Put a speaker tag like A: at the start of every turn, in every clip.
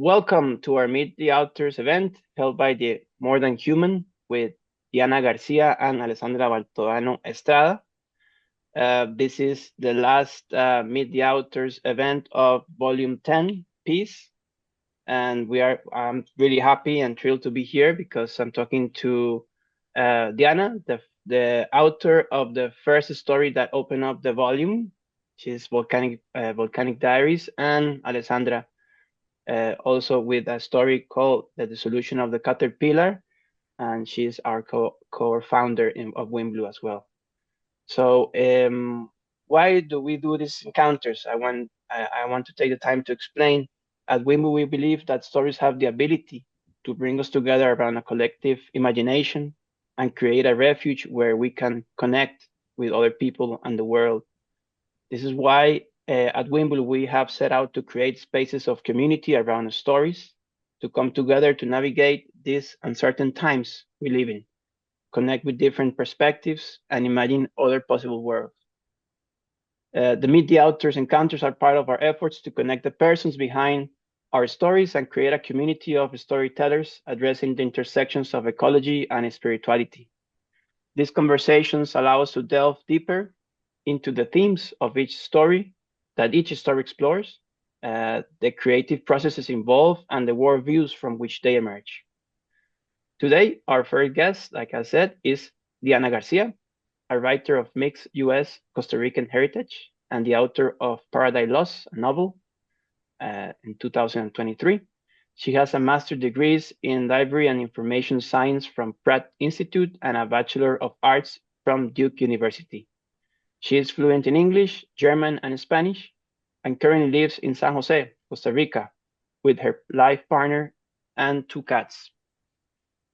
A: Welcome to our Meet the Authors event held by the More Than Human with Diana García and Alessandra Baltodano Estrada. This is the last Meet the Authors event of Volume 10, Peace. And I'm really happy and thrilled to be here because I'm talking to Diana, the author of the first story that opened up the volume. She's Volcanic Diaries, and Alessandra also with a story called The Dissolution of the Caterpillar, and she's our co-founder of Wimblu as well. So why do we do these encounters? I want to take the time to explain. At Wimblu, we believe that stories have the ability to bring us together around a collective imagination and create a refuge where we can connect with other people and the world. This is why at Wimblu, we have set out to create spaces of community around stories, to come together to navigate these uncertain times we live in, connect with different perspectives, and imagine other possible worlds. The Meet the Authors encounters are part of our efforts to connect the persons behind our stories and create a community of storytellers addressing the intersections of ecology and spirituality. These conversations allow us to delve deeper into the themes of each story that each story explores, the creative processes involved, and the worldviews from which they emerge. Today, our first guest, like I said, is Diana García, a writer of mixed US-Costa Rican heritage and the author of Paradise Lost, a novel, in 2023. She has a master's degrees in library and information science from Pratt Institute and a Bachelor of Arts from Duke University. She is fluent in English, German, and Spanish, and currently lives in San Jose, Costa Rica, with her life partner and 2 cats.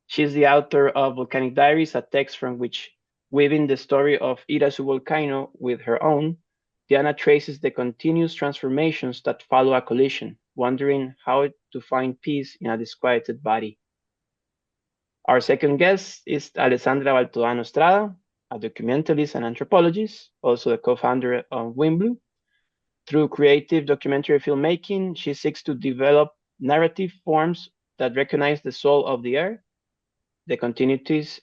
A: She is the author of Volcanic Diaries, a text from which, weaving the story of Irasu volcano with her own, Diana traces the continuous transformations that follow a collision, wondering how to find peace in a disquieted body. Our second guest is Alessandra Baltodano Estrada, a documentalist and anthropologist, also the co-founder of Wimblu. Through creative documentary filmmaking, she seeks to develop narrative forms that recognize the soul of the earth, the continuities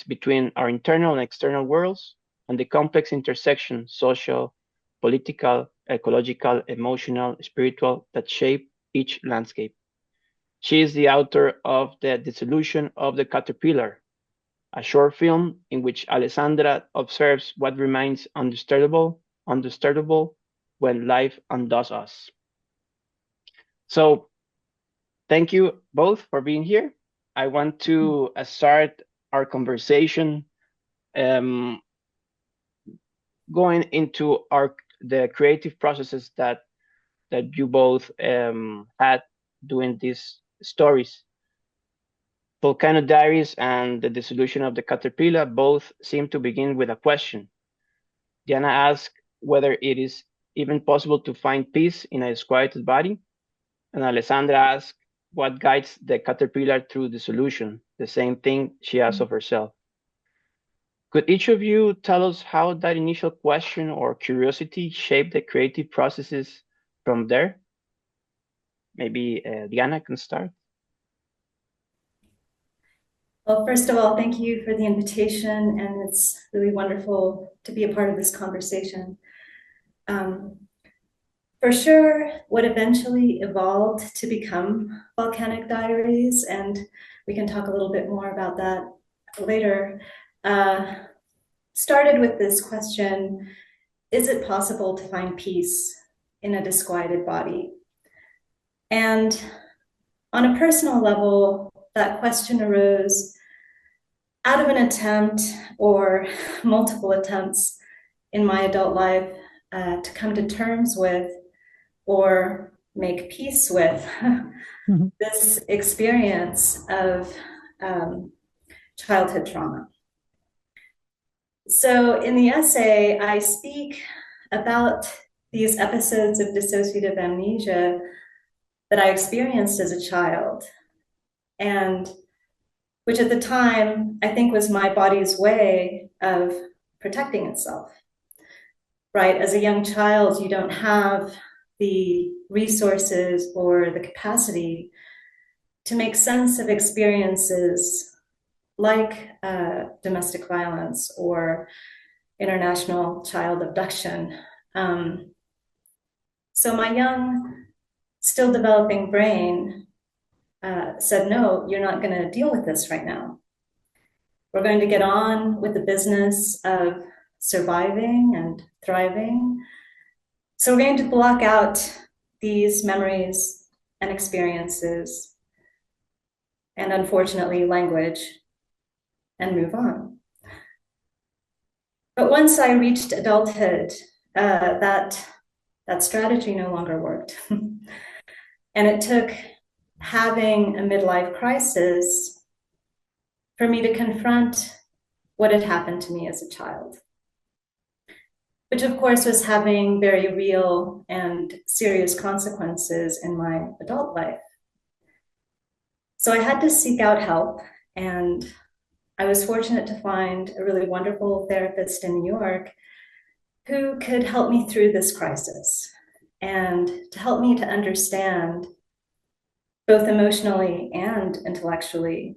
A: between our internal and external worlds, and the complex intersection, social, political, ecological, emotional, spiritual, that shape each landscape. She is the author of The Dissolution of the Caterpillar, a short film in which Alessandra observes what remains undisturbable when life undoes us. So thank you both for being here. I want to start our conversation going into the creative processes that you both had doing these stories. Volcanic Diaries and The Dissolution of the Caterpillar both seem to begin with a question. Diana asks whether it is even possible to find peace in a disquieted body, and Alessandra asks what guides the caterpillar through dissolution, the same thing she asks of herself. Could each of you tell us how that initial question or curiosity shaped the creative processes from there? Maybe Diana can start.
B: Well, first of all, thank you for the invitation, and it's really wonderful to be a part of this conversation. For sure, what eventually evolved to become Volcanic Diaries, and we can talk a little bit more about that later, started with this question: is it possible to find peace in a disquieted body? And on a personal level, that question arose out of an attempt or multiple attempts in my adult life to come to terms with or make peace with this experience of childhood trauma. So in the essay, I speak about these episodes of dissociative amnesia that I experienced as a child, and which at the time I think was my body's way of protecting itself. Right? As a young child, you don't have the resources or the capacity to make sense of experiences like domestic violence or international child abduction. So my young, still developing brain said, no, you're not going to deal with this right now. We're going to get on with the business of surviving and thriving. So we're going to block out these memories and experiences, and unfortunately, language, and move on. But once I reached adulthood, that strategy no longer worked. And it took having a midlife crisis for me to confront what had happened to me as a child, which of course was having very real and serious consequences in my adult life. So I had to seek out help, and I was fortunate to find a really wonderful therapist in New York who could help me through this crisis and to help me to understand, both emotionally and intellectually,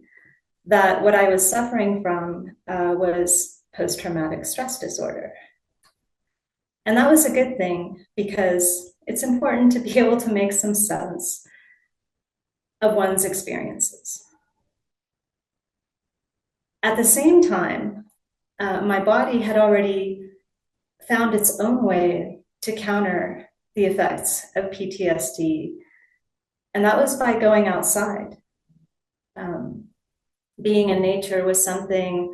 B: that what I was suffering from was post-traumatic stress disorder. And that was a good thing, because it's important to be able to make some sense of one's experiences. At the same time, my body had already found its own way to counter the effects of PTSD, and that was by going outside. Being in nature was something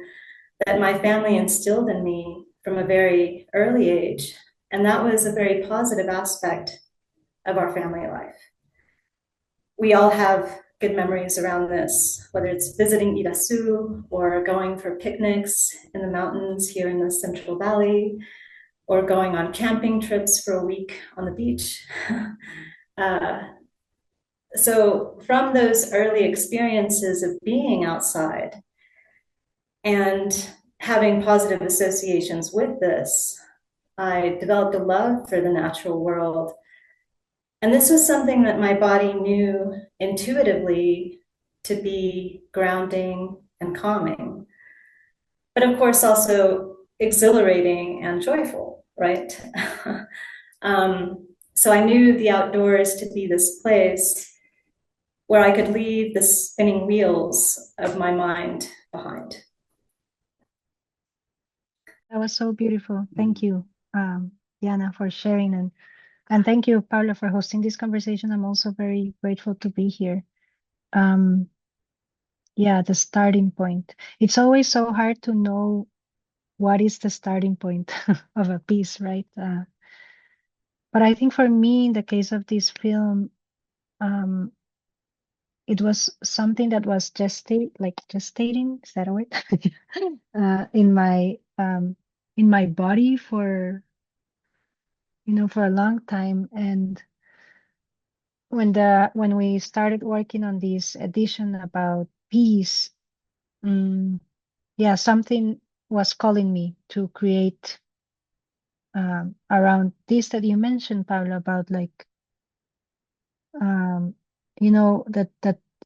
B: that my family instilled in me from a very early age, and that was a very positive aspect of our family life. We all have good memories around this, whether it's visiting Irasu or going for picnics in the mountains here in the Central Valley, or going on camping trips for a week on the beach. So from those early experiences of being outside and having positive associations with this, I developed a love for the natural world. And this was something that my body knew intuitively to be grounding and calming, but of course also exhilarating and joyful, right? So I knew the outdoors to be this place where I could leave the spinning wheels of my mind behind.
C: That was so beautiful. Thank you, Diana, for sharing, and thank you, Paula, for hosting this conversation. I'm also very grateful to be here. Yeah, the starting point. It's always so hard to know what is the starting point of a piece, right? But I think for me, in the case of this film, it was something that was gestating, is that a word? In my body for a long time. And when we started working on this edition about peace, yeah, something was calling me to create around this that you mentioned, Paula, about that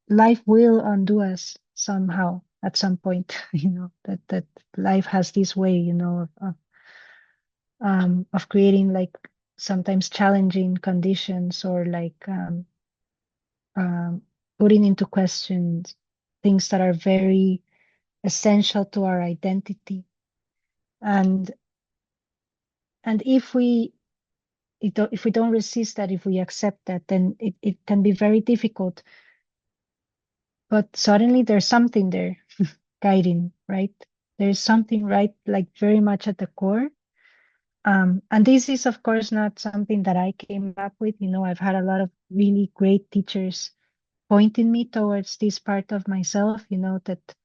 C: life will undo us somehow at some point. That life has this way, of creating sometimes challenging conditions, or putting into question things that are very essential to our identity. And if we don't resist that, if we accept that, then it can be very difficult. But suddenly there's something there guiding, right? There's something right, very much at the core. And this is, of course, not something that I came up with. I've had a lot of really great teachers pointing me towards this part of myself, that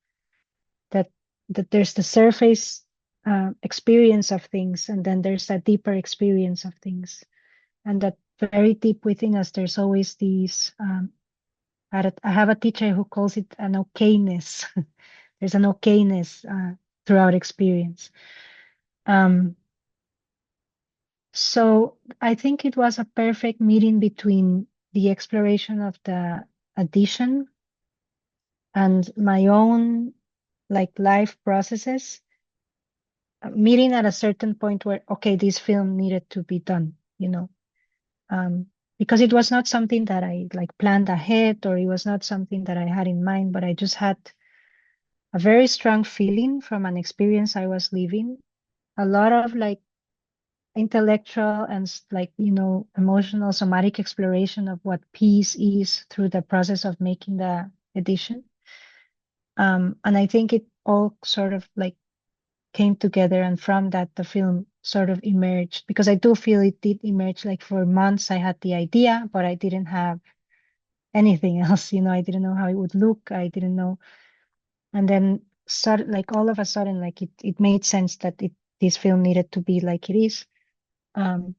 C: there's the surface experience of things, and then there's a deeper experience of things. And that very deep within us, there's always these, I have a teacher who calls it an okayness. There's an okayness throughout experience. So I think it was a perfect meeting between the exploration of the addition and my own like life processes, meeting at a certain point where, okay, this film needed to be done, because it was not something that I like planned ahead, or it was not something that I had in mind, but I just had a very strong feeling from an experience I was living, a lot of like intellectual and like, emotional somatic exploration of what peace is through the process of making the edition. And I think it all sort of like came together, and from that the film sort of emerged, because I do feel it did emerge. Like for months I had the idea, but I didn't have anything else, I didn't know how it would look, I didn't know. And then sort like all of a sudden, like it made sense that this film needed to be like it is. um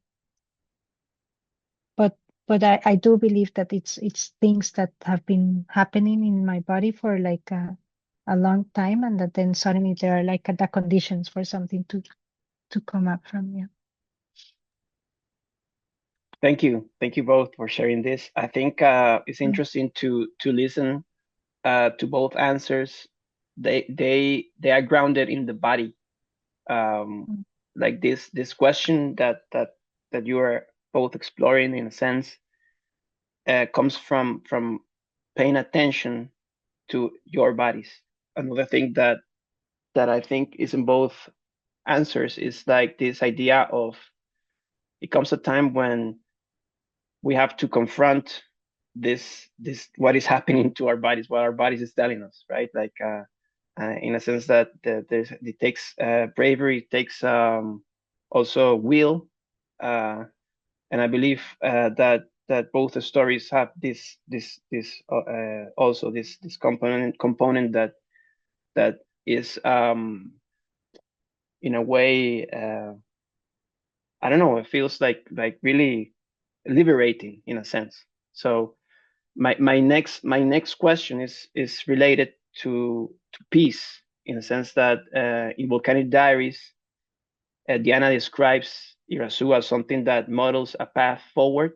C: but I do believe that it's things that have been happening in my body for like a long time, and that then suddenly there are like the conditions for something to come up from. Yeah.
A: Thank you both for sharing this. I think it's interesting to listen to both answers. They are grounded in the body.
C: Mm.
A: Like this question that you are both exploring, in a sense, comes from paying attention to your bodies. Another thing that I think is in both answers is like this idea of, it comes a time when we have to confront this what is happening to our bodies, what our bodies is telling us, right? Like in a sense that it takes bravery, it takes also will, and I believe that both the stories have this also this component that is in a way, I don't know, it feels like really liberating in a sense. So my next question is related to peace, in a sense that in Volcanic Diaries, Diana describes Irasu as something that models a path forward,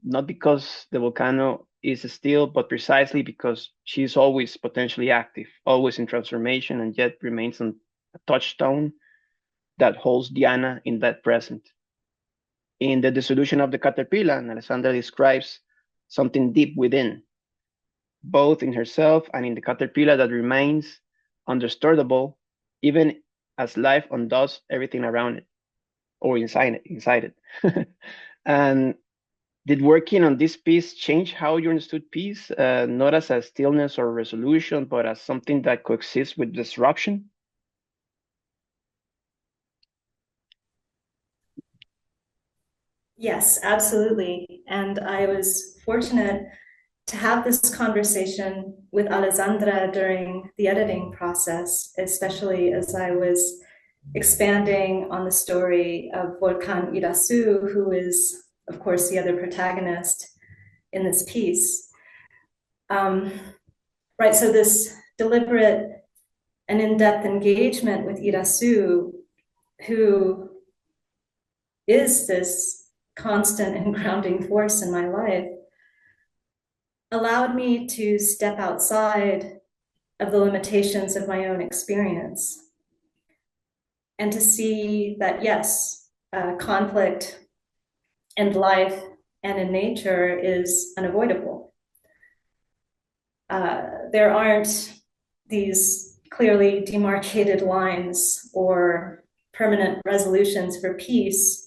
A: not because the volcano is still, but precisely because she is always potentially active, always in transformation, and yet remains on a touchstone that holds Diana in that present. In the Dissolution of the Caterpillar, Alessandra describes something deep within, both in herself and in the caterpillar, that remains undisturbable even as life undoes everything around it, or inside it. And did working on this piece change how you understood peace, not as a stillness or resolution, but as something that coexists with disruption?
B: Yes, absolutely. And I was fortunate to have this conversation with Alessandra during the editing process, especially as I was expanding on the story of Volcan Irasu, who is, of course, the other protagonist in this piece. Right, so this deliberate and in-depth engagement with Irasu, who is this constant and grounding force in my life, allowed me to step outside of the limitations of my own experience and to see that, yes, conflict in life and in nature is unavoidable. There aren't these clearly demarcated lines or permanent resolutions for peace,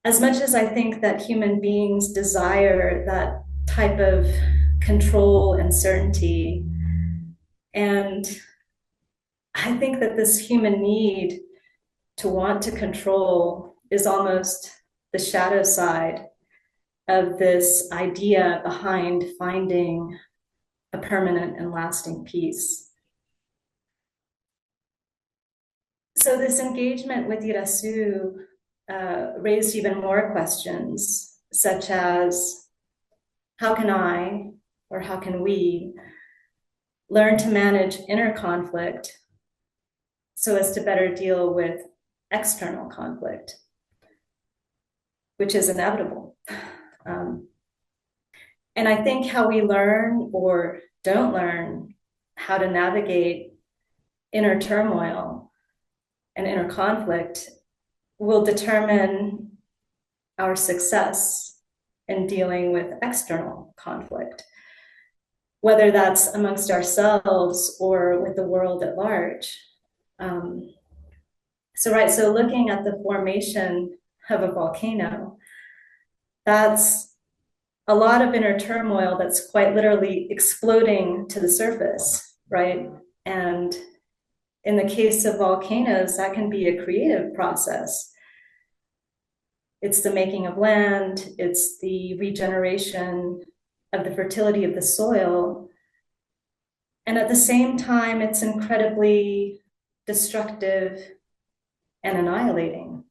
B: as much as I think that human beings desire that type of control and certainty. And I think that this human need to want to control is almost the shadow side of this idea behind finding a permanent and lasting peace. So this engagement with Irasu raised even more questions, such as, how can I, or how can we, learn to manage inner conflict so as to better deal with external conflict? which is inevitable. And I think how we learn or don't learn how to navigate inner turmoil and inner conflict will determine our success in dealing with external conflict, whether that's amongst ourselves or with the world at large. So looking at the formation of a volcano, that's a lot of inner turmoil that's quite literally exploding to the surface, right? And in the case of volcanoes, that can be a creative process. It's the making of land, it's the regeneration of the fertility of the soil. And at the same time, it's incredibly destructive and annihilating.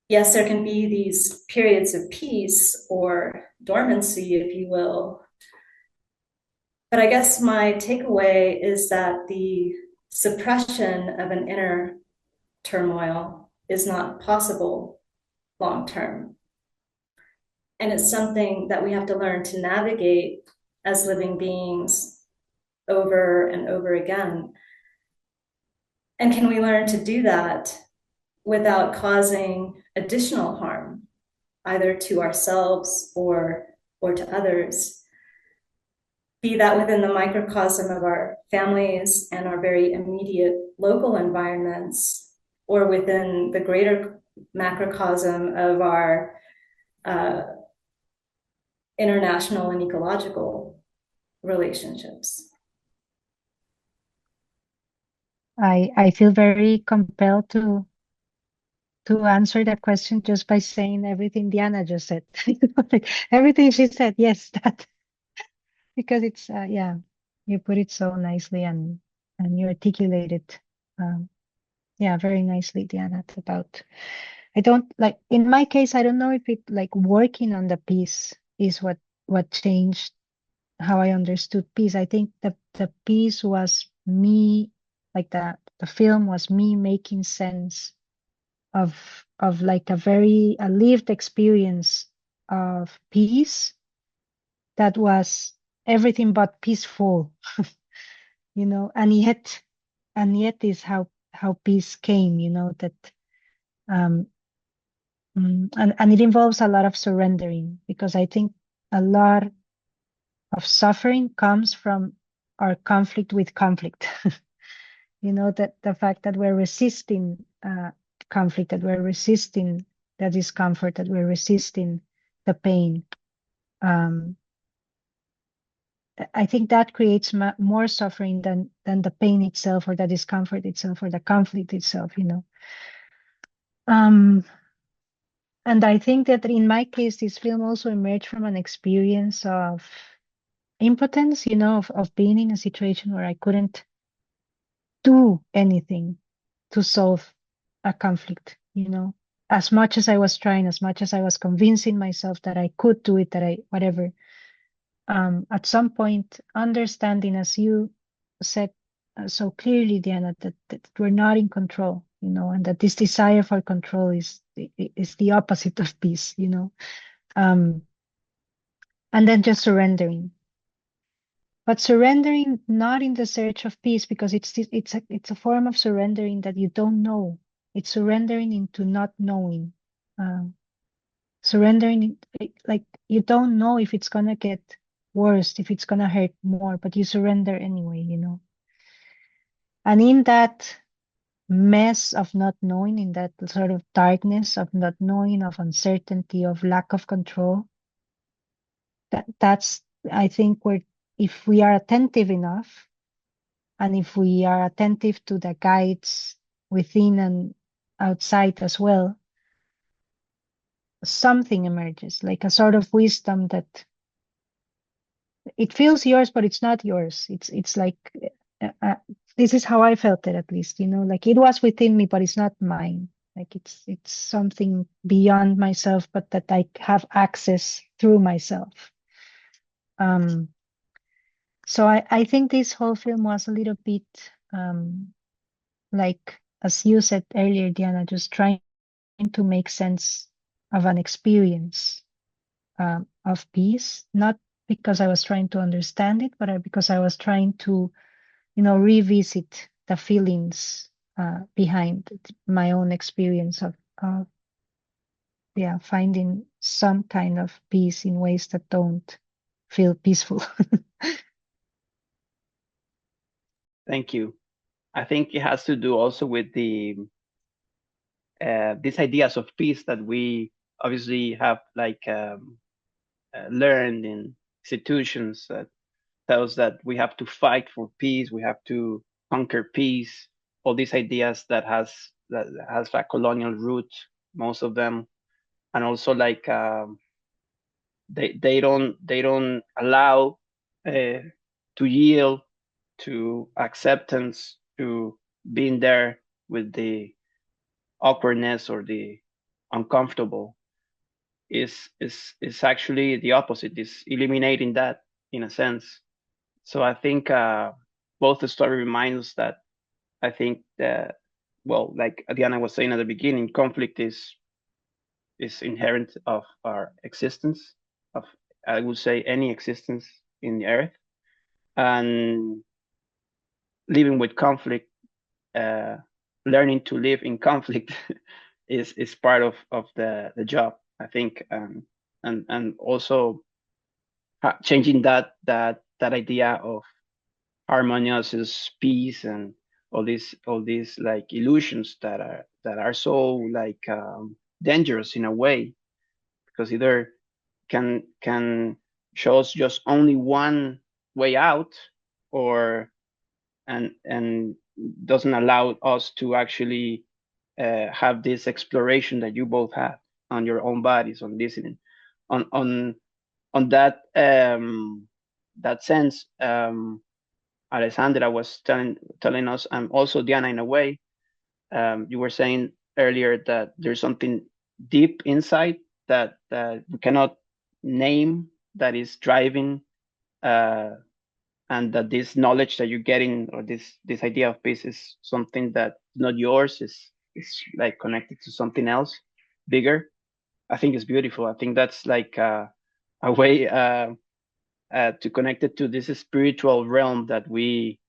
B: Yes, there can be these periods of peace or dormancy, if you will. But I guess my takeaway is that the suppression of an inner turmoil is not possible long term. And it's something that we have to learn to navigate as living beings over and over again. And can we learn to do that without causing additional harm, either to ourselves or to others? Be that within the microcosm of our families and our very immediate local environments, or within the greater macrocosm of our international and ecological relationships.
C: I feel very compelled to answer that question just by saying everything Diana just said. Like, everything she said, yes, that, because it's yeah, you put it so nicely and you articulate it yeah, very nicely, Diana. About, I don't like, in my case, I don't know if it, like, working on the piece is what changed how I understood peace. I think the piece was me, like the film was me making sense of like a lived experience of peace that was everything but peaceful, you know, and yet is how peace came, you know, that and it involves a lot of surrendering, because I think a lot of suffering comes from our conflict with conflict. You know, that the fact that we're resisting conflict, that we're resisting the discomfort, that we're resisting the pain. I think that creates more suffering than the pain itself, or the discomfort itself, or the conflict itself, you know. And I think that in my case, this film also emerged from an experience of impotence, you know, of being in a situation where I couldn't do anything to solve a conflict, you know, as much as I was trying, as much as I was convincing myself that I could do it, that I, whatever. At some point, understanding, as you said so clearly, Diana, that we're not in control, you know, and that this desire for control is the opposite of peace, you know. And then just surrendering, but surrendering not in the search of peace, because it's a form of surrendering that you don't know. It's surrendering into not knowing. Surrendering, like, you don't know if it's gonna get worse, if it's gonna hurt more, but you surrender anyway, you know. And in that mess of not knowing, in that sort of darkness of not knowing, of uncertainty, of lack of control, that's, I think, where, if we are attentive enough, and if we are attentive to the guides within and outside as well, something emerges, like a sort of wisdom that it feels yours, but it's not yours. It's like, this is how I felt it, at least, you know, like it was within me, but it's not mine. Like it's something beyond myself, but that I have access through myself. So I think this whole film was a little bit like, as you said earlier, Diana, just trying to make sense an experience of peace, not because I was trying to understand it, but because I was trying to, revisit the feelings behind my own experience of finding some kind of peace in ways that don't feel peaceful.
A: Thank you. I think it has to do also with these ideas of peace that we obviously have learned in institutions that tells that we have to fight for peace, we have to conquer peace. All these ideas that has a colonial root, most of them, and also they don't allow to yield to acceptance, to being there with the awkwardness or the uncomfortable. Is actually the opposite, is eliminating that in a sense. So I think both the story reminds us that I think that, well, like Diana was saying at the beginning, conflict is inherent of our existence, of, I would say, any existence in the earth, and living with conflict, uh, learning to live in conflict is part of the job, I think, and also changing that idea of harmonious is peace and all these like illusions that are so dangerous in a way, because either can show us just only one way out, or and doesn't allow us to actually have this exploration that you both have on your own bodies, on listening, on that sense. Alessandra was telling us, and also Diana, in a way, you were saying earlier that there's something deep inside that we cannot name, that is driving, and that this knowledge that you're getting, or this idea of peace, is something that's not yours, is like connected to something else bigger. I think it's beautiful. I think that's like a way to connect it to this spiritual realm that we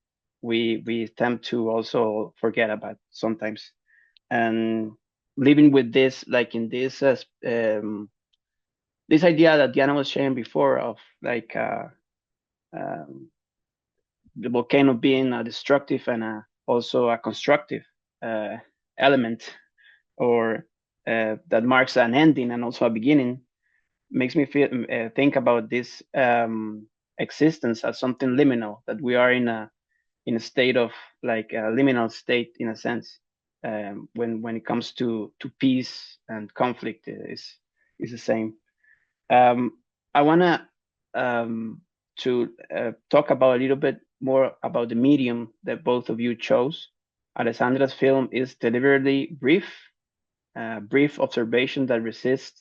A: tend to also forget about sometimes, and living with this, like in this idea that Diana was sharing before, of um, the volcano being a destructive and also a constructive uh, element, or that marks an ending and also a beginning, makes me think about this existence as something liminal, that we are in a state of, like a liminal state, in a sense, when it comes to peace and conflict, is the same. I want to talk about a little bit more about the medium that both of you chose. Alessandra's film is deliberately brief, brief observation that resists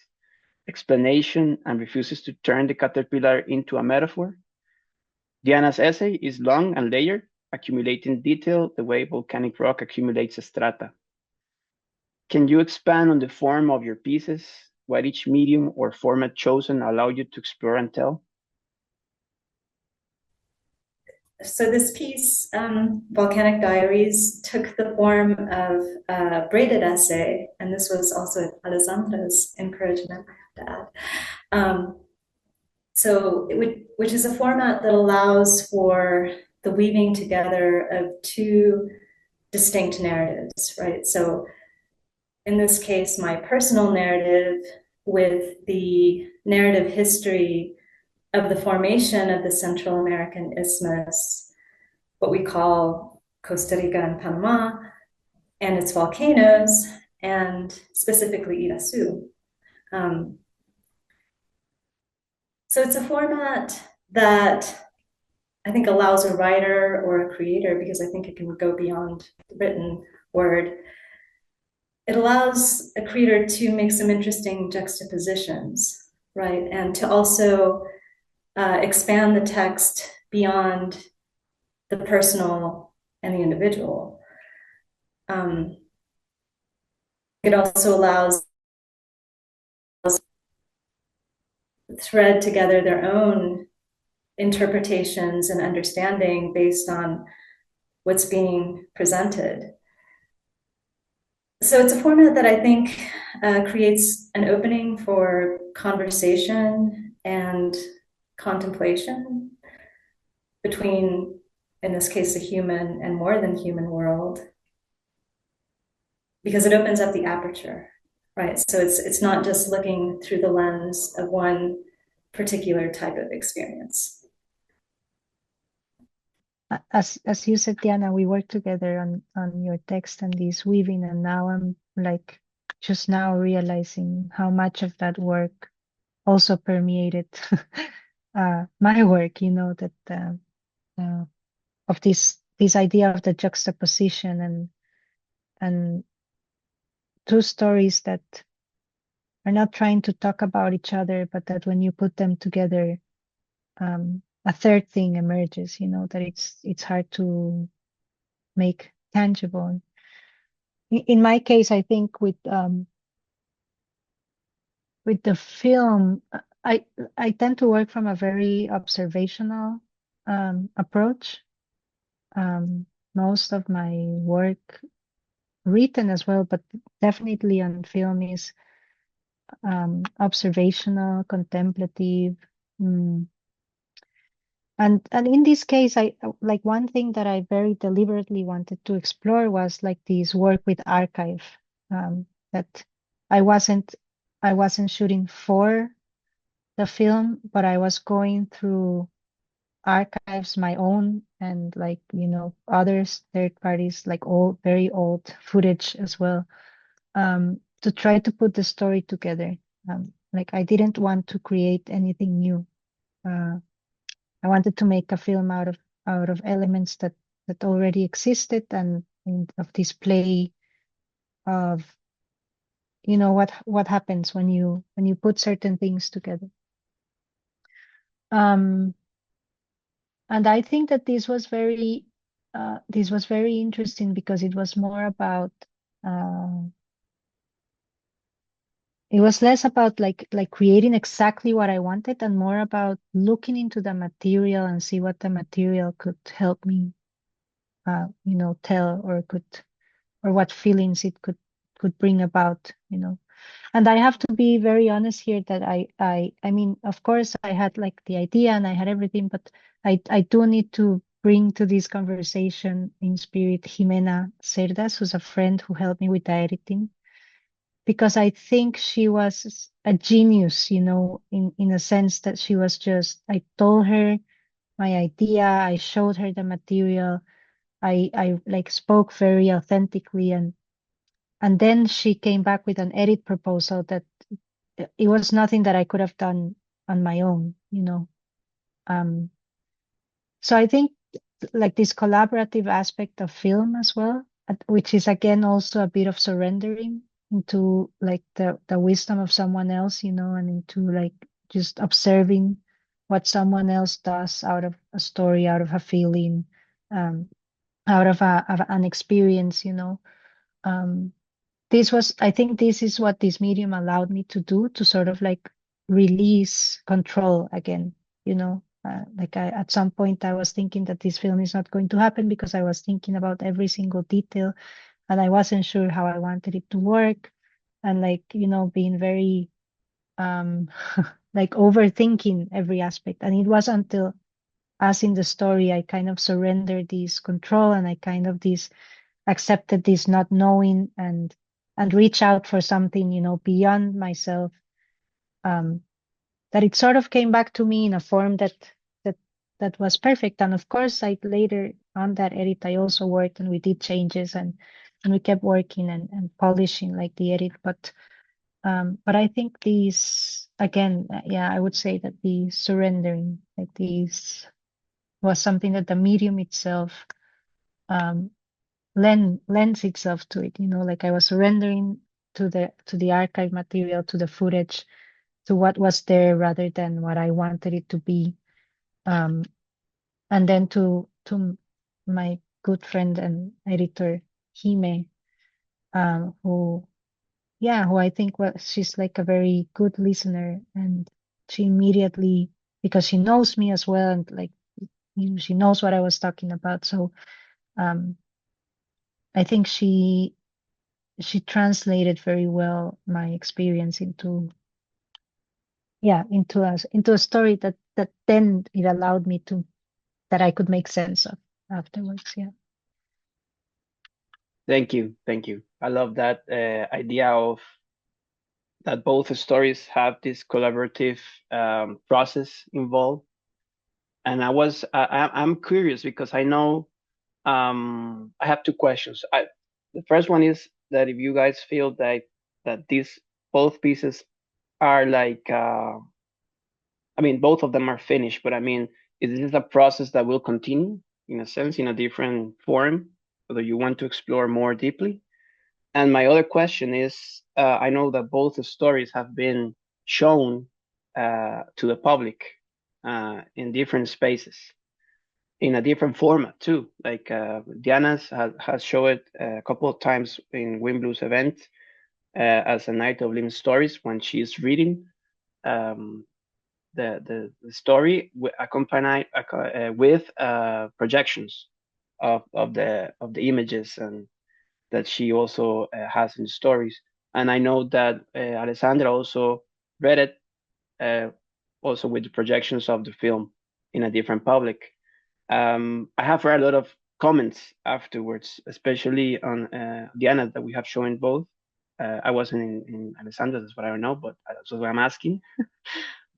A: explanation and refuses to turn the caterpillar into a metaphor. Diana's essay is long and layered, accumulating detail the way volcanic rock accumulates strata. Can you expand on the form of your pieces, what each medium or format chosen allow you to explore and tell?
B: So this piece, Volcanic Diaries, took the form of a braided essay, and this was also Alessandra's encouragement, I have to add. Which is a format that allows for the weaving together of two distinct narratives, right? So in this case, my personal narrative with the narrative history of the formation of the Central American Isthmus, what we call Costa Rica and Panama, and its volcanoes, and specifically Irasu. So it's a format that I think allows a writer or a creator, because I think it can go beyond the written word. It allows a creator to make some interesting juxtapositions, right? And to also expand the text beyond the personal and the individual. It also allows thread together their own interpretations and understanding based on what's being presented. So it's a format that I think creates an opening for conversation and contemplation between, in this case, the human and more than human world, because it opens up the aperture, right? So it's not just looking through the lens of one particular type of experience.
C: As you said, Diana, we worked together on your text and this weaving, and now I'm like just now realizing how much of that work also permeated my work, you know, that of this idea of the juxtaposition and two stories that are not trying to talk about each other, but that when you put them together, a third thing emerges, you know, that it's hard to make tangible. In my case, I think with the film, I tend to work from a very observational approach. Most of my work, written as well, but definitely on film, is observational, contemplative. And in this case, I like one thing that I very deliberately wanted to explore was like this work with archive, that I wasn't shooting for the film, but I was going through archives, my own, and like, you know, others, third parties, like old, very old footage as well, to try to put the story together. Like I didn't want to create anything new. I wanted to make a film out of elements that already existed, and of this play of, you know, what happens when you put certain things together. And I think that this was very interesting because it was more about it was less about like creating exactly what I wanted and more about looking into the material and see what the material could help me you know, tell, or what feelings it could bring about, you know. And I have to be very honest here that I mean, of course I had like the idea and I had everything, but I do need to bring to this conversation in spirit Jimena Cerdas, who's a friend who helped me with the editing, because I think she was a genius, you know, in a sense that she was just, I told her my idea, I showed her the material, I like spoke very authentically, and then she came back with an edit proposal that it was nothing that I could have done on my own, you know. So I think like this collaborative aspect of film as well, which is again also a bit of surrendering into like the wisdom of someone else, you know, and into like just observing what someone else does out of a story, out of a feeling, out of an experience, you know. I think this is what this medium allowed me to do, to sort of like release control again, you know. Like at some point I was thinking that this film is not going to happen because I was thinking about every single detail and I wasn't sure how I wanted it to work, and like, you know, being very like overthinking every aspect. And it was until, as in the story, I kind of surrendered this control and I kind of accepted this not knowing, and reach out for something, you know, beyond myself, that it sort of came back to me in a form that was perfect. And of course, I later on that edit, I also worked and we did changes, and we kept working and polishing like the edit. But I think these again, yeah, I would say that the surrendering, like these, was something that the medium itself lends itself to it, you know. Like I was surrendering to the archive material, to the footage, to what was there rather than what I wanted it to be. And then to my good friend and editor Jime, who who I think she's like a very good listener, and she immediately, because she knows me as well, and like she knows what I was talking about. So I think she translated very well my experience into a story that then it allowed me to that I could make sense of afterwards. Yeah.
A: Thank you. I love that idea of that both stories have this collaborative process involved. And I'm curious because I know I have two questions. The first one is that if you guys feel that these both pieces are like I mean both of them are finished, but I mean is this a process that will continue in a sense in a different form, whether you want to explore more deeply? And my other question is, I know that both the stories have been shown to the public in different spaces, in a different format too. Like Diana's has shown it a couple of times in Wimblu's event as a night of living stories when she's reading the story accompanied with projections of the images and that she also has in stories. And I know that Alessandra also read it, also with the projections of the film in a different public. I have read a lot of comments afterwards, especially on Diana that we have shown both. I wasn't in Alessandra, that's what I don't know, but that's what I'm asking.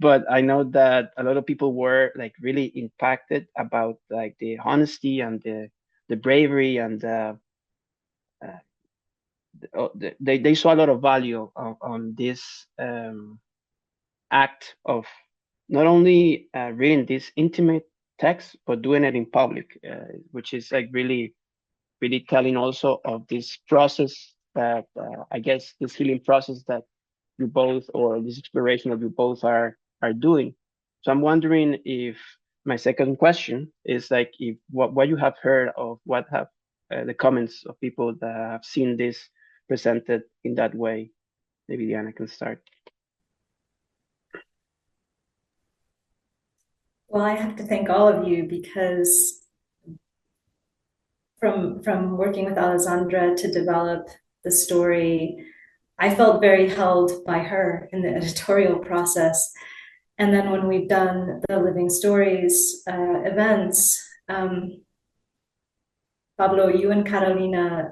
A: But I know that a lot of people were like really impacted about like the honesty and the bravery and they saw a lot of value on this act of not only reading this intimate text but doing it in public, which is like really really telling also of this process that I guess this healing process that you both or this exploration that you both are doing. So I'm wondering if my second question is like if what you have heard of what have the comments of people that have seen this presented in that way. Maybe Diana can start.
B: Well, I have to thank all of you because from working with Alessandra to develop the story, I felt very held by her in the editorial process. And then when we've done the Living Stories events, Pablo, you and Carolina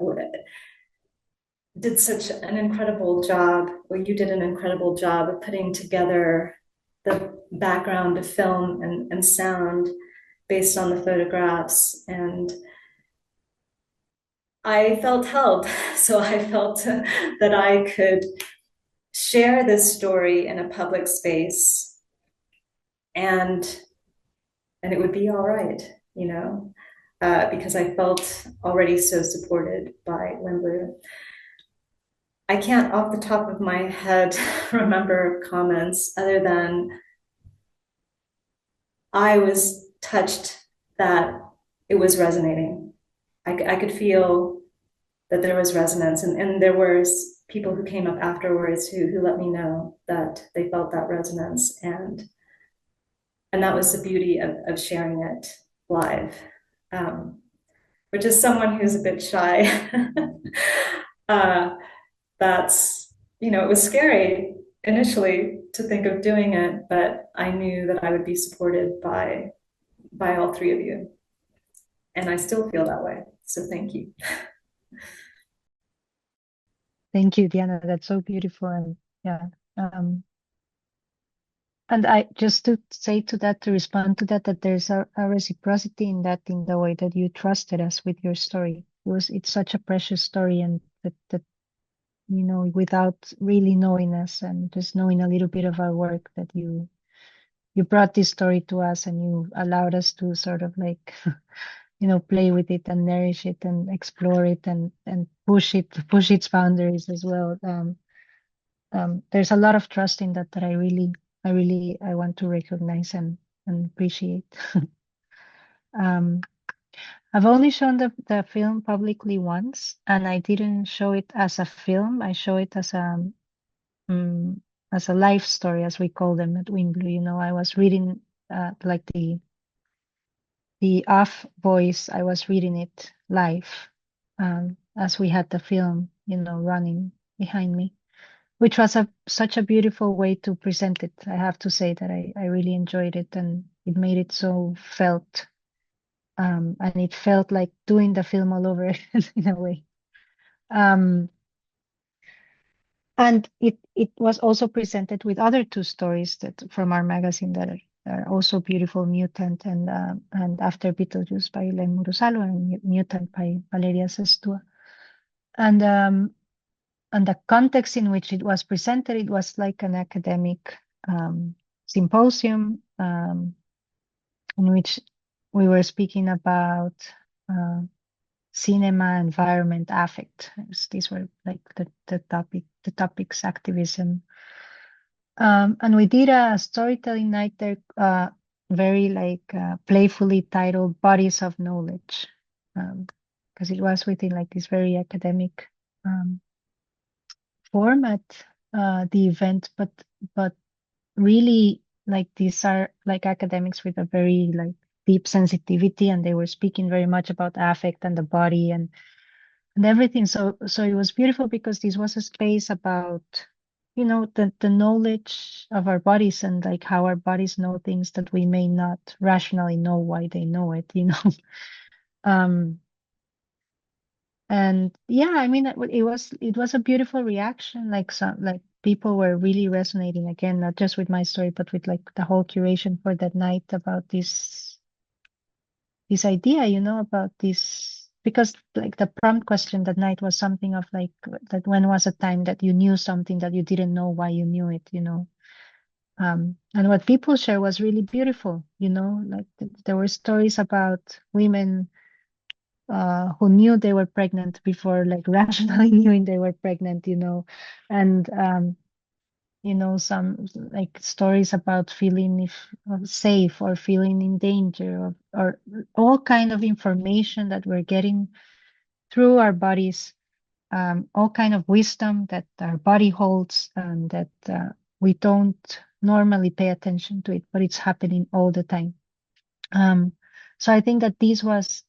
B: did such an incredible job, or you did an incredible job of putting together the background of film and sound based on the photographs. And I felt held. So I felt that I could share this story in a public space and it would be all right, you know, because I felt already so supported by Wimblu. I can't off the top of my head remember comments other than I was touched that it was resonating. I could feel that there was resonance, and there was people who came up afterwards who let me know that they felt that resonance, and that was the beauty of sharing it live. Which is someone who's a bit shy. That's, you know, it was scary initially to think of doing it, but I knew that I would be supported by all three of you. And I still feel that way. So thank you.
C: Thank you, Diana. That's so beautiful. And yeah. And I just to say to that, to respond to that, that there's a reciprocity in that, in the way that you trusted us with your story. It's such a precious story, and that you know, without really knowing us and just knowing a little bit of our work, that you brought this story to us and you allowed us to sort of like you know, play with it and nourish it and explore it and push its boundaries as well. There's a lot of trust in that I really want to recognize and appreciate. I've only shown the film publicly once, and I didn't show it as a film. I show it as a life story, as we call them at Wimblu. You know, I was reading like the off voice. I was reading it live as we had the film, you know, running behind me, which was such a beautiful way to present it. I have to say that I really enjoyed it, and it made it so felt. And it felt like doing the film all over again in a way. And it was also presented with other two stories that from our magazine that are also beautiful, Mutant and After Beetlejuice by Len Murusalo and Mutant by Valeria Sestua. And the context in which it was presented, it was like an academic symposium in which we were speaking about cinema, environment, affect. These were like the topics, activism. And we did a storytelling night there, very like playfully titled Bodies of Knowledge, because it was within like this very academic format, the event, but really like these are like academics with a very like deep sensitivity, and they were speaking very much about affect and the body and everything. So it was beautiful because this was a space about, you know, the knowledge of our bodies and like how our bodies know things that we may not rationally know why they know it, you know. um and yeah, I mean, it was a beautiful reaction. Like some like people were really resonating again, not just with my story, but with like the whole curation for that night about this idea, you know, about this, because like the prompt question that night was something of like that when was a time that you knew something that you didn't know why you knew it, you know. And what people share was really beautiful, you know, like there were stories about women who knew they were pregnant before like rationally knowing they were pregnant, you know. And you know, some like stories about feeling safe or feeling in danger, or all kind of information that we're getting through our bodies, all kind of wisdom that our body holds, and that we don't normally pay attention to it, but it's happening all the time. So I think that this was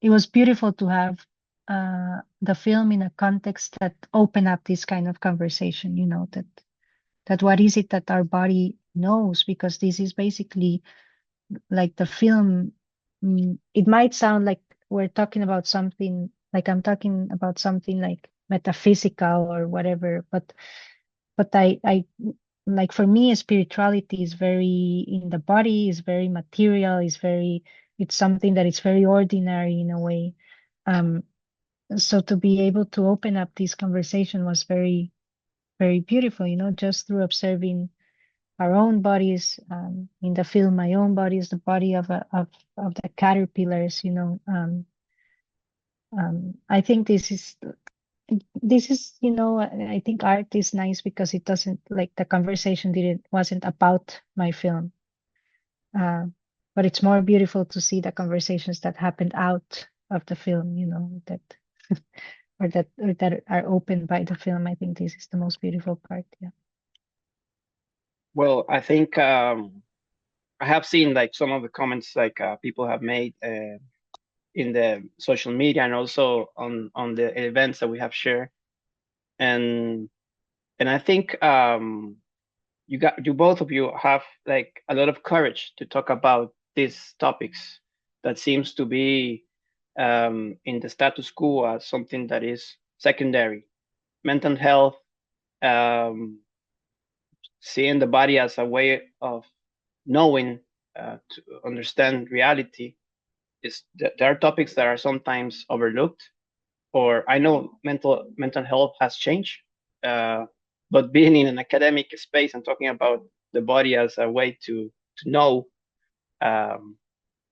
C: it was beautiful to have the film in a context that opened up this kind of conversation, you know, that what is it that our body knows, because this is basically like the film. It might sound like we're talking about something, like I'm talking about something like metaphysical or whatever, but I like, for me, spirituality is very in the body, is very material, is very, it's something that is very ordinary in a way. um so to be able to open up this conversation was very, very beautiful, you know, just through observing our own bodies. In the film, my own body is the body of the caterpillars, you know. I think this is, you know, I think art is nice because it doesn't, like, the conversation wasn't about my film, but it's more beautiful to see the conversations that happened out of the film, you know, that or that are opened by the film. I think this is the most beautiful part. Yeah.
A: Well, I think I have seen like some of the comments like people have made in the social media and also on the events that we have shared, and I think you both of you have like a lot of courage to talk about these topics that seems to be in the status quo as something that is secondary. Mental health, um, seeing the body as a way of knowing, to understand reality, is there are topics that are sometimes overlooked. Or I know mental health has changed, uh, but being in an academic space and talking about the body as a way to know, um,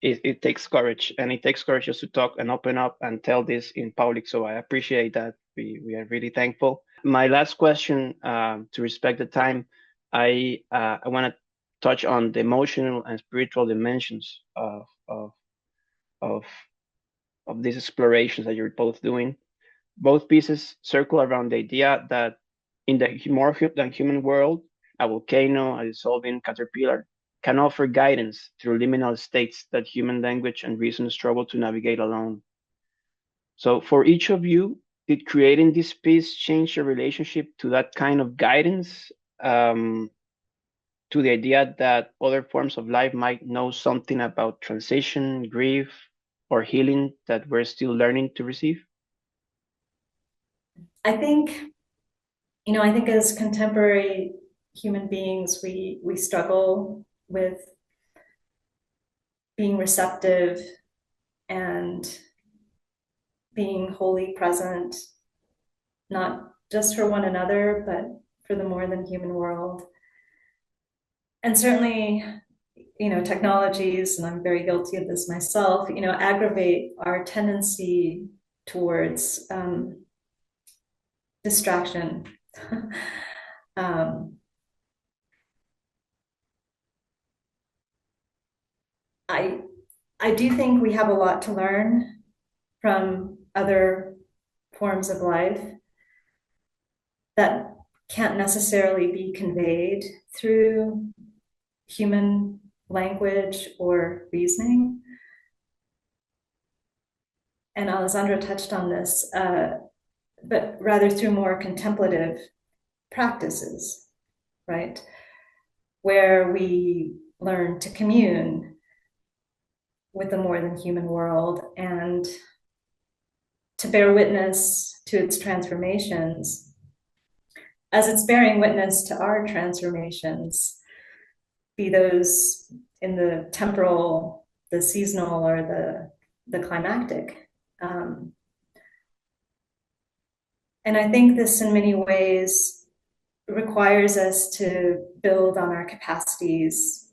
A: it takes courage, and it takes courage just to talk and open up and tell this in public. So I appreciate that. We are really thankful. My last question, to respect the time, I want to touch on the emotional and spiritual dimensions of of these explorations that you're both doing. Both pieces circle around the idea that in the more than human world, a volcano, a dissolving caterpillar, can offer guidance through liminal states that human language and reason struggle to navigate alone. So for each of you, did creating this piece change your relationship to that kind of guidance, to the idea that other forms of life might know something about transition, grief, or healing that we're still learning to receive?
B: I think, I think as contemporary human beings, we struggle with being receptive and being wholly present, not just for one another, but for the more than human world. And certainly, technologies, and I'm very guilty of this myself, aggravate our tendency towards distraction. I do think we have a lot to learn from other forms of life that can't necessarily be conveyed through human language or reasoning. And Alessandra touched on this, but rather through more contemplative practices, right? Where we learn to commune with the more than human world and to bear witness to its transformations as it's bearing witness to our transformations, be those in the temporal, the seasonal, or the climactic. And I think this in many ways requires us to build on our capacities,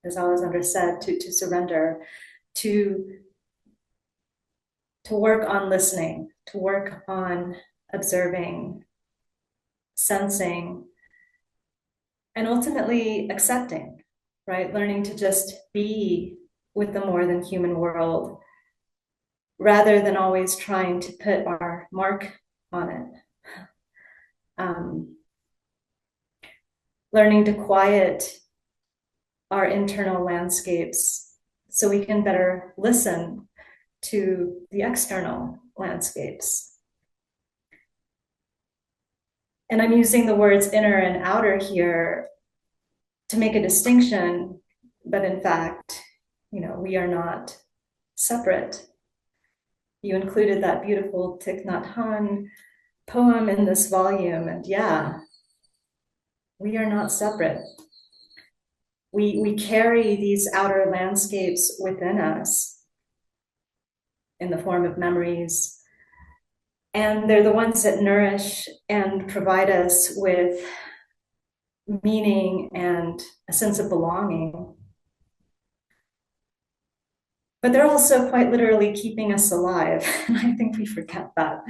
B: as Alessandra said, to surrender, to work on listening, to work on observing, sensing, and ultimately accepting, right? Learning to just be with the more than human world rather than always trying to put our mark on it. Learning to quiet our internal landscapes so we can better listen to the external landscapes. And I'm using the words inner and outer here to make a distinction, but in fact, we are not separate. You included that beautiful Thich Nhat Hanh poem in this volume, and yeah, we are not separate. We carry these outer landscapes within us in the form of memories, and they're the ones that nourish and provide us with meaning and a sense of belonging. But they're also quite literally keeping us alive. And I think we forget that.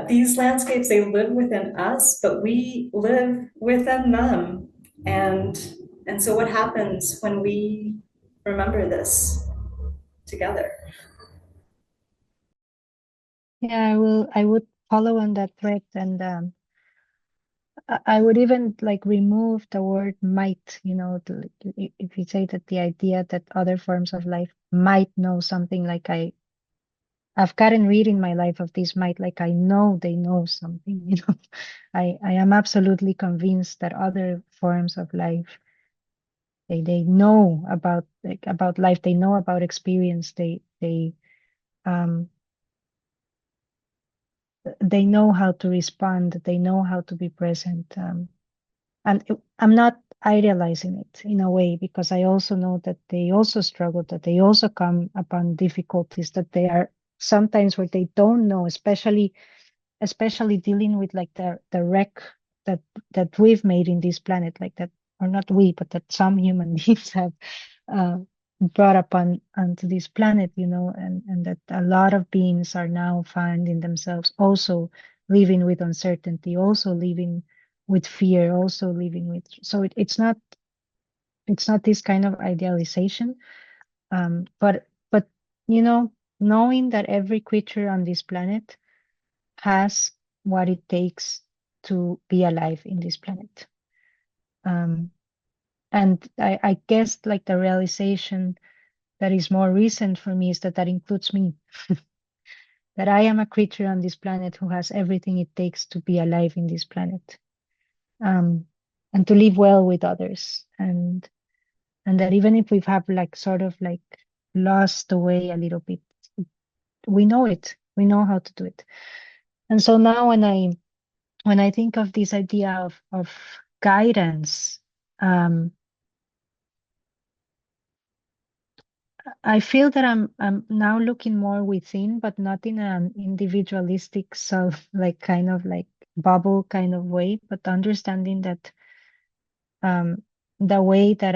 B: These landscapes, they live within us, but we live within them. And so what happens when we remember this together?
C: Yeah, I would follow on that thread, and I would even remove the word might, if you say that the idea that other forms of life might know something, I've gotten read in my life of this might, I know they know something, I am absolutely convinced that other forms of life, they know about life, they know about experience, they know how to respond, they know how to be present. I'm not idealizing it in a way, because I also know that they also struggle, that they also come upon difficulties, that they are sometimes where they don't know, especially dealing with the wreck that we've made in this planet, that, or not we, but that some human beings have brought upon onto this planet, and that a lot of beings are now finding themselves also living with uncertainty, also living with fear, also living with, so it's not this kind of idealization, But you know, knowing that every creature on this planet has what it takes to be alive in this planet. And I guess like the realization that is more recent for me is that that includes me, that I am a creature on this planet who has everything it takes to be alive in this planet, and to live well with others, and that even if we have like sort of like lost the way a little bit, we know it, we know how to do it. And so now when I think of this idea of guidance, I feel that I'm now looking more within, but not in an individualistic self, like kind of like bubble kind of way, but understanding that the way that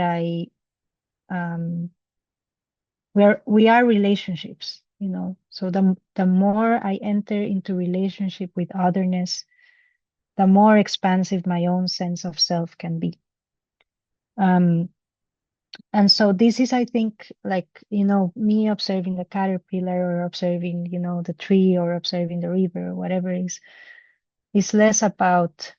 C: we are relationships, you know. So the more I enter into relationship with otherness, the more expansive my own sense of self can be. And so this is, I think, like, you know, me observing the caterpillar or observing, you know, the tree or observing the river or whatever is less about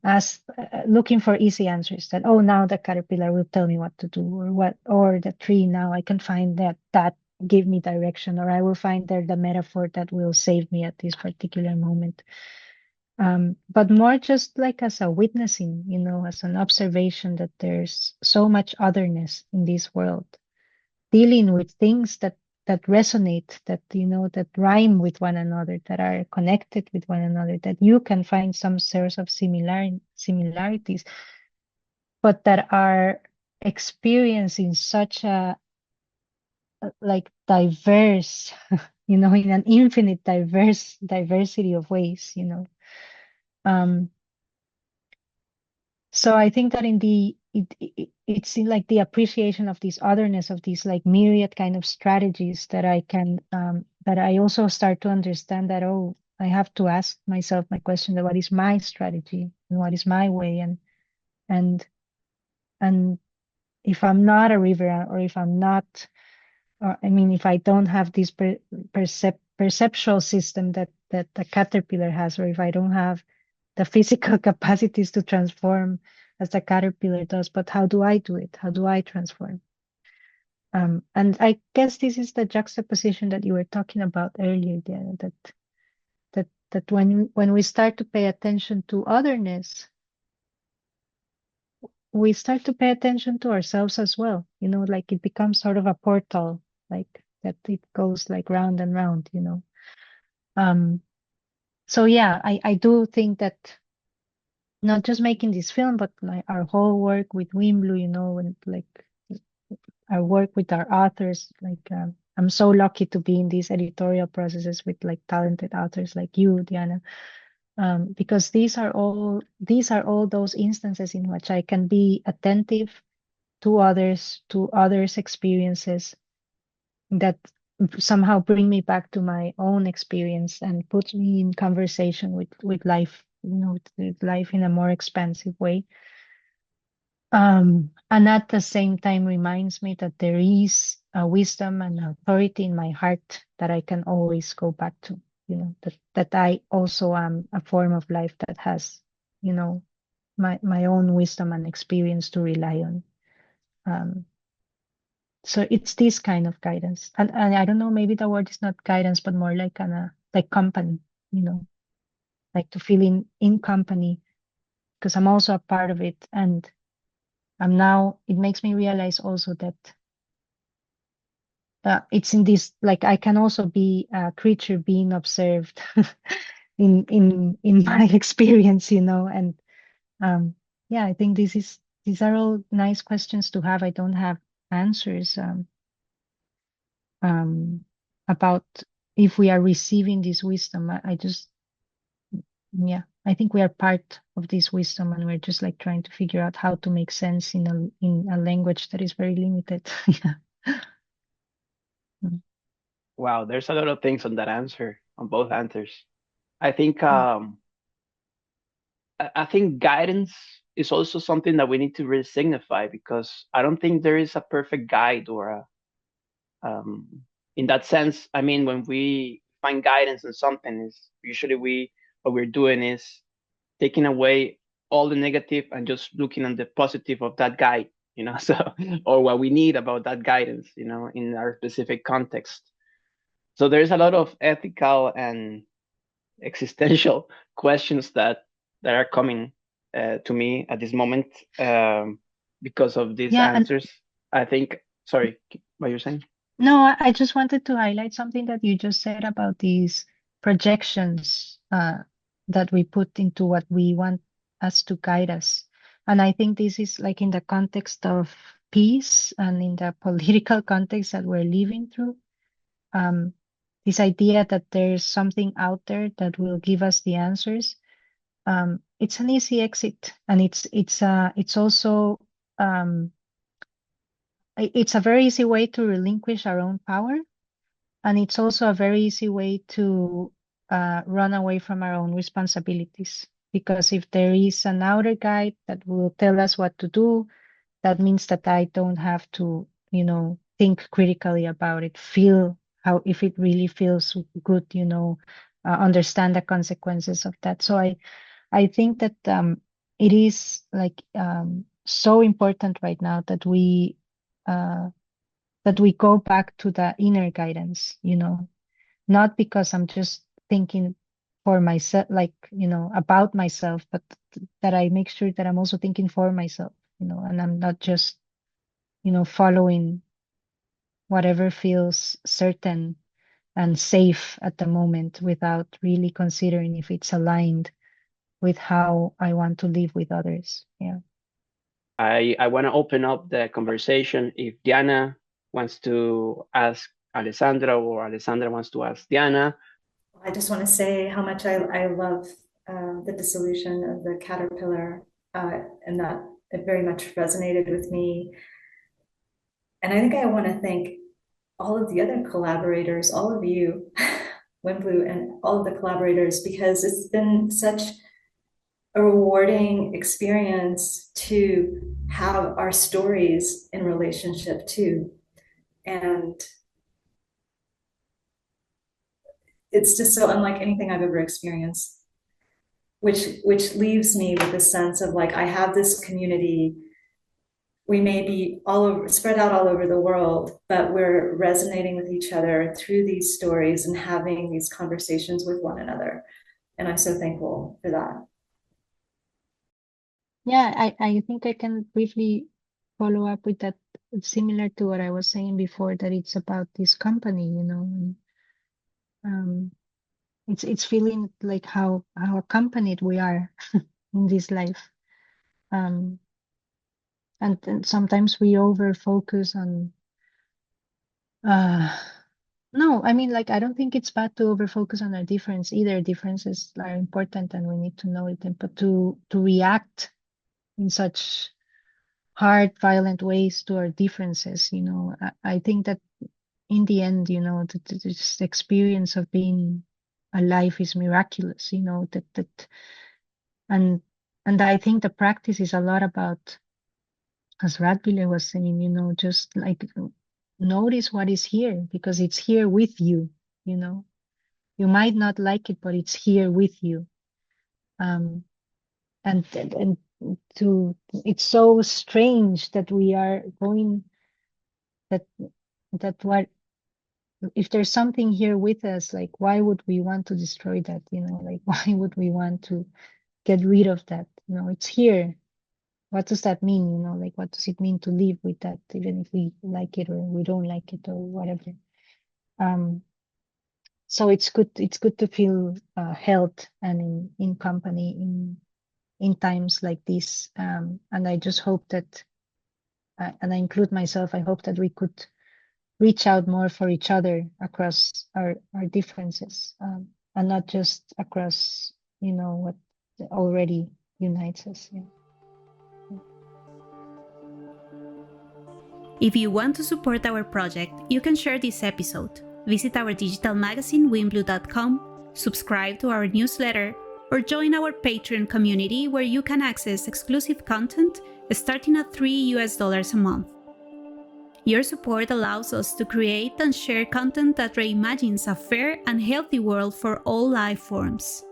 C: as looking for easy answers that, oh, now the caterpillar will tell me what to do, or what, or the tree, now I can find that give me direction, or I will find there the metaphor that will save me at this particular moment. But more just like as a witnessing, you know, as an observation that there's so much otherness in this world, dealing with things that resonate, that, you know, that rhyme with one another, that are connected with one another, that you can find some source of similarities, but that are experiencing such a like diverse, you know, in an infinite diversity of ways, you know. So I think that in it's in like the appreciation of this otherness, of these like myriad kind of strategies, that I can that I also start to understand that, oh, I have to ask myself my question, that what is my strategy and what is my way, and and if I'm not a river, or if I'm not, or I mean, if I don't have this perceptual system that the caterpillar has, or if I don't have the physical capacities to transform as the caterpillar does, but how do I do it? How do I transform? And I guess this is the juxtaposition that you were talking about earlier, Diana, that when we start to pay attention to otherness, we start to pay attention to ourselves as well. You know, like it becomes sort of a portal, like that it goes like round and round, you know. So yeah, I do think that not just making this film, but like our whole work with Wimblu, you know, and like our work with our authors, like I'm so lucky to be in these editorial processes with like talented authors like you, Diana, because these are all those instances in which I can be attentive to others' experiences that somehow bring me back to my own experience and put me in conversation with life, you know, with life in a more expansive way. And at the same time reminds me that there is a wisdom and authority in my heart that I can always go back to, you know, that I also am a form of life that has, you know, my own wisdom and experience to rely on. So it's this kind of guidance. And I don't know, maybe the word is not guidance, but more like like company, you know, like to feel in company, because I'm also a part of it. And it makes me realize also that it's in this, like I can also be a creature being observed in my experience, you know. And yeah, I think these are all nice questions to have. I don't have answers about if we are receiving this wisdom. I just, yeah, I think we are part of this wisdom, and we're just like trying to figure out how to make sense in a language that is very limited. Yeah. Mm.
A: Wow, there's a lot of things on that answer, on both answers. I think
C: Mm.
A: I think guidance is also something that we need to really signify, because I don't think there is a perfect guide or a, in that sense. I mean, when we find guidance in something, is usually what we're doing is taking away all the negative and just looking at the positive of that guide, so, or what we need about that guidance, in our specific context. So there's a lot of ethical and existential questions that are coming to me at this moment, because of these
C: Yeah, and
A: answers. I think. Sorry, what you're saying?
C: no, I just wanted to highlight something that you just said about these projections that we put into what we want us to guide us. And I think this is like in the context of peace and in the political context that we're living through. This idea that there's something out there that will give us the answers. It's an easy exit, and it's also it's a very easy way to relinquish our own power, and it's also a very easy way to run away from our own responsibilities. Because if there is an outer guide that will tell us what to do, that means that I don't have to, think critically about it, feel how, if it really feels good, understand the consequences of that. So I think that it is like so important right now that we go back to the inner guidance, not because I'm just thinking for myself, like, about myself, but that I make sure that I'm also thinking for myself, and I'm not just, following whatever feels certain and safe at the moment without really considering if it's aligned with how I want to live with others. Yeah.
A: I want to open up the conversation. If Diana wants to ask Alessandra, or Alessandra wants to ask Diana.
B: I just want to say how much I love the dissolution of the caterpillar, and that it very much resonated with me. And I think I want to thank all of the other collaborators, all of you, Wimblu, and all of the collaborators, because it's been such a rewarding experience to have our stories in relationship too. And it's just so unlike anything I've ever experienced, which leaves me with a sense of like, I have this community. We may be all over, spread out all over the world, but we're resonating with each other through these stories and having these conversations with one another. And I'm so thankful for that.
C: Yeah, I think I can briefly follow up with that, similar to what I was saying before, that it's about this company, and it's feeling like how accompanied we are in this life. And sometimes we over focus on no, I mean, like, I don't think it's bad to over focus on our difference either. Differences are important and we need to know it, but to react in such hard, violent ways to our differences, I think that in the end, this experience of being alive is miraculous, and I think the practice is a lot about, as Radvile was saying, just like notice what is here, because it's here with you, you might not like it, but it's here with you. And it's so strange that we are going, that what, if there's something here with us, like, why would we want to destroy that? Like, why would we want to get rid of that? It's here. What does that mean? Like, what does it mean to live with that, even if we like it or we don't like it or whatever? So it's good to feel held and in company in times like this. And I just hope that, and I include myself, I hope that we could reach out more for each other across our differences, and not just across, what already unites us. Yeah.
D: If you want to support our project, you can share this episode, visit our digital magazine wimblu.com, subscribe to our newsletter, or join our Patreon community where you can access exclusive content starting at $3 a month. Your support allows us to create and share content that reimagines a fair and healthy world for all life forms.